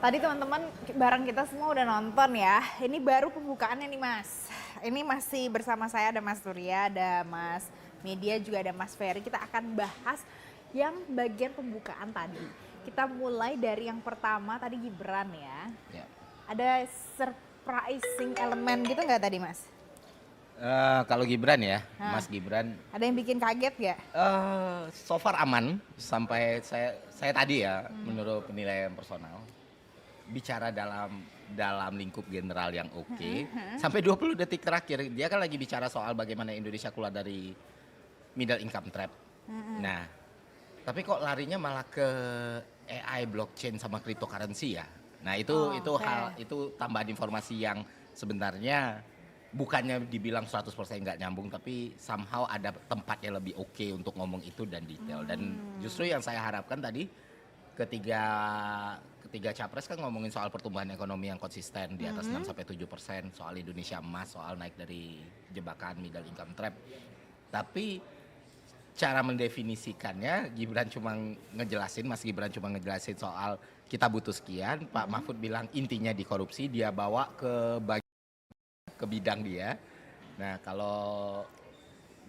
Tadi teman-teman bareng kita semua udah nonton ya. Ini baru pembukaannya nih Mas. Ini masih bersama saya ada Mas Surya, ada Mas Media, juga ada Mas Ferry. Kita akan bahas yang bagian pembukaan tadi. Kita mulai dari yang pertama tadi Gibran ya. Ya. Ada surprising elemen gitu nggak tadi Mas? Kalau Gibran ya, Hah. Mas Gibran, Ada yang bikin kaget nggak? so far aman sampai saya tadi ya, menurut penilaian personal, bicara dalam lingkup general yang oke, sampai 20 detik terakhir dia kan lagi bicara soal bagaimana Indonesia keluar dari middle income trap. Nah, tapi kok larinya malah ke AI, blockchain sama cryptocurrency ya. Nah, Oh, itu oke. itu tambahan informasi yang sebenarnya bukannya dibilang 100% nggak nyambung, tapi somehow ada tempatnya lebih oke untuk ngomong itu dan detail. Dan justru yang saya harapkan tadi ketiga capres kan ngomongin soal pertumbuhan ekonomi yang konsisten di atas 6-7%, soal Indonesia emas, soal naik dari jebakan middle income trap. Tapi cara mendefinisikannya Mas Gibran cuma ngejelasin soal kita butuh sekian, Pak Mahfud bilang intinya di korupsi, dia bawa ke bidang dia. Nah, kalau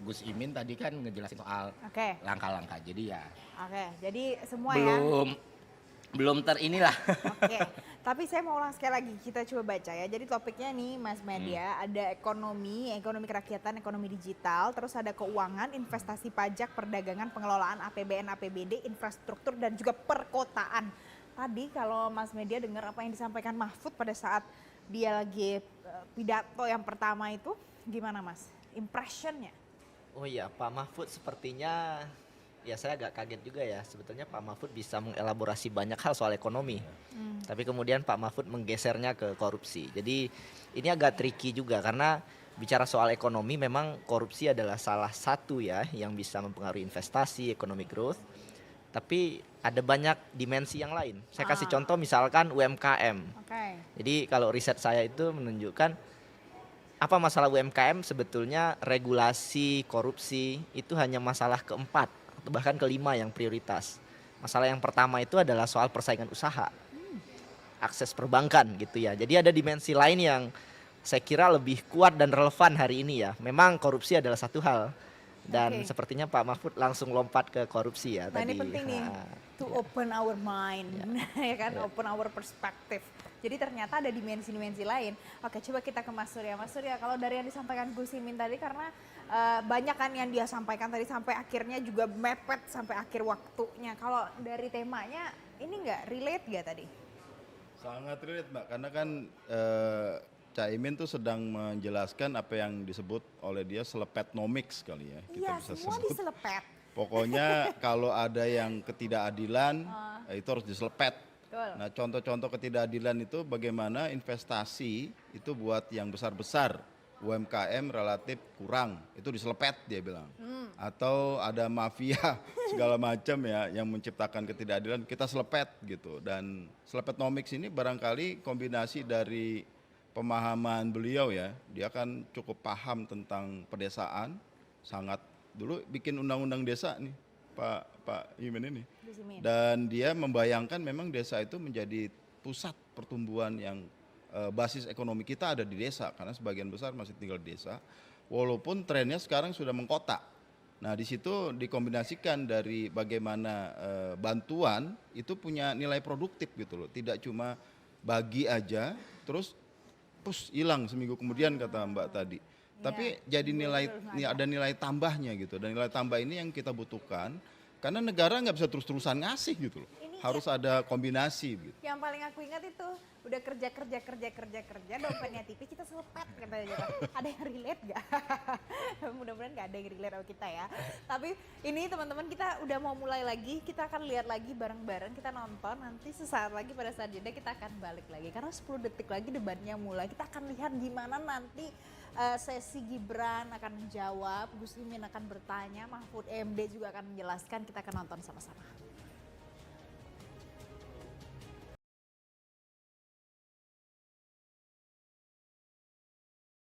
Gus Imin tadi kan ngejelasin soal Oke. langkah-langkah. Jadi ya Oke, jadi semua ya. belum terinilah. Oke, tapi saya mau ulang sekali lagi, kita coba baca ya. Jadi topiknya nih Mas Media, ada ekonomi kerakyatan, ekonomi digital, terus ada keuangan, investasi pajak, perdagangan, pengelolaan APBN, APBD, infrastruktur dan juga perkotaan. Tadi kalau Mas Media dengar apa yang disampaikan Mahfud pada saat dia lagi pidato yang pertama itu, gimana Mas? Impressionnya? Oh iya, Pak Mahfud sepertinya ya saya agak kaget juga ya. Sebetulnya Pak Mahfud bisa mengelaborasi banyak hal soal ekonomi. Tapi kemudian Pak Mahfud menggesernya ke korupsi. Jadi ini agak tricky juga karena bicara soal ekonomi memang korupsi adalah salah satu ya yang bisa mempengaruhi investasi, economic growth. Tapi ada banyak dimensi yang lain. Saya kasih contoh misalkan UMKM. Oke. Jadi kalau riset saya itu menunjukkan apa masalah UMKM sebetulnya regulasi, korupsi itu hanya masalah keempat atau bahkan kelima yang prioritas. Masalah yang pertama itu adalah soal persaingan usaha, akses perbankan gitu ya. Jadi ada dimensi lain yang saya kira lebih kuat dan relevan hari ini ya. Memang korupsi adalah satu hal dan Oke. sepertinya Pak Mahfud langsung lompat ke korupsi ya Nah ini tadi. penting nih, to Ya. open our mind, ya kan, Ya. open our perspective. Jadi ternyata ada dimensi-dimensi lain. Oke, coba kita ke Mas Surya. Mas Surya, kalau dari yang disampaikan Gus Imin tadi, karena banyak kan yang dia sampaikan tadi sampai akhirnya juga mepet sampai akhir waktunya. Kalau dari temanya, ini nggak relate nggak tadi? Sangat relate Mbak, karena kan Caimin tuh sedang menjelaskan apa yang disebut oleh dia selepetnomics kali ya, kita Iya, bisa semua sebut. diselepet. Pokoknya kalau ada yang ketidakadilan, itu harus diselepet. Betul. Nah, contoh-contoh ketidakadilan itu bagaimana investasi itu buat yang besar-besar, UMKM relatif kurang, itu diselepet dia bilang. Atau ada mafia segala macam ya yang menciptakan ketidakadilan, kita selepet gitu. Dan selepetnomics ini barangkali kombinasi dari pemahaman beliau ya, dia kan cukup paham tentang pedesaan, sangat dulu bikin undang-undang desa nih Pak Imin ini. Gus Imin. Dan dia membayangkan memang desa itu menjadi pusat pertumbuhan yang basis ekonomi kita ada di desa karena sebagian besar masih tinggal di desa. Walaupun trennya sekarang sudah mengkota. Nah, di situ dikombinasikan dari bagaimana bantuan itu punya nilai produktif gitu loh. Tidak cuma bagi aja terus hilang seminggu kemudian kata Mbak tadi. Tapi jadi ada nilai tambahnya gitu. Dan nilai tambah ini yang kita butuhkan karena negara nggak bisa terus-terusan ngasih gitu loh. Ini Harus ada kombinasi gitu. yang paling aku ingat itu udah kerja dompetnya tipis kita selepet katanya. Ada yang relate gak? Mudah-mudahan gak ada yang relate sama kita ya. Tapi ini teman-teman kita udah mau mulai lagi, kita akan lihat lagi bareng-bareng, kita nonton nanti sesaat lagi pada saat jeda kita akan balik lagi karena 10 detik lagi debatnya mulai. Kita akan lihat gimana nanti sesi Gibran akan menjawab, Gus Imin akan bertanya, Mahfud MD juga akan menjelaskan, kita akan nonton sama-sama.